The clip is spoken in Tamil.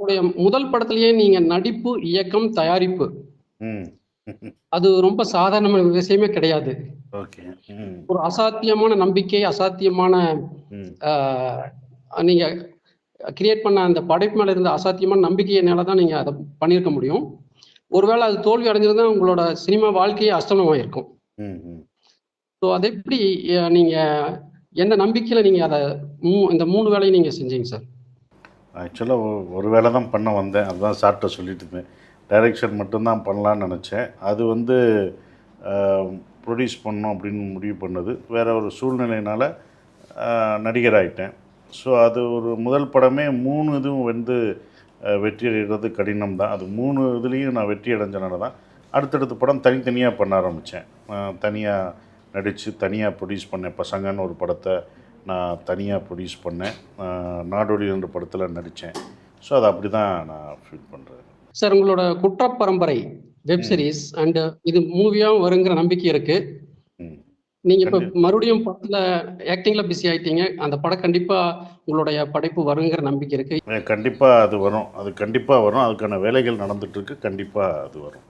உங்களுடைய முதல் படத்திலேயே நீங்க நடிப்பு, இயக்கம், தயாரிப்பு ம். அது ரொம்ப சாதாரணமான விஷயமே கிடையாது. ஓகே. ம். ஒரு அசாத்தியமான நம்பிக்கை, அசாத்தியமான ம். ஆ நீங்க கிரியேட் பண்ண அந்த படைப்பு மேல இருந்த அசாத்தியமான நம்பிக்கையினால தான் நீங்க அத பண்ணியிருக்க முடியும். ஒருவேள அது தோல்வி அடைஞ்சிருந்தா உங்களோட சினிமா வாழ்க்கையே அஸ்தமனமாயிருக்கும். ம். ம். ஸோ அது எப்படி நீங்க எந்த நம்பிக்கையில நீங்க அத இந்த 3 வேலையும் நீங்க செஞ்சீங்க சார்? ஆக்சுவலா ஒரு வேளை தான் பண்ண வந்தேன். அதுதான் சார்ட்ட சொல்லிட்டு இருந்தேன். டைரக்ஷன் மட்டும் தான் பண்ணலான்னு நெனச்சேன். அது வந்து அ ப்ரொடியூஸ் பண்ணணும் அப்படின்னு முடிவு பண்ணது. வேற ஒரு சூழ்நிலையினால நடிகர் ஆயிட்டேன். ஸோ அது ஒரு முதல் படமே 3 இதுவும் வந்து வெற்றி அடைகிறது கடினம் தான். அது 3 இதுலேயும் நான் வெற்றி அடைஞ்சனால தான் அடுத்தடுத்த படம் தனித்தனியா பண்ண ஆரம்பிச்சேன். தனியா நடிச்சு, தனியா ப்ரொடியூஸ் பண்ணேன். பசங்கன்னு ஒரு படத்த நான் தனியா ப்ரொடியூஸ் பண்ணேன். நாடோடின்ற படத்துல நடிச்சேன். ஸோ அது அப்படி தான் நான் ஃபீல் பண்றேன். சார் உங்களோட குற்ற பரம்பரை வெப் ம். சீரிஸ் அண்ட் இது மூவியாவும் வருங்கிற நம்பிக்கை இருக்கு. ம். நீங்க இப்ப கண்டி மறுபடியும் படத்துல ஆக்டிங்ல பிஸி ஆயிட்டீங்க. அந்த படம் கண்டிப்பா உங்களுடைய படைப்பு வருங்கிற நம்பிக்கை இருக்கு. கண்டிப்பா அது வரும். அது கண்டிப்பா வரும். அதுக்கான வேலைகள் நடந்துட்டு இருக்கு. கண்டிப்பா அது வரும்.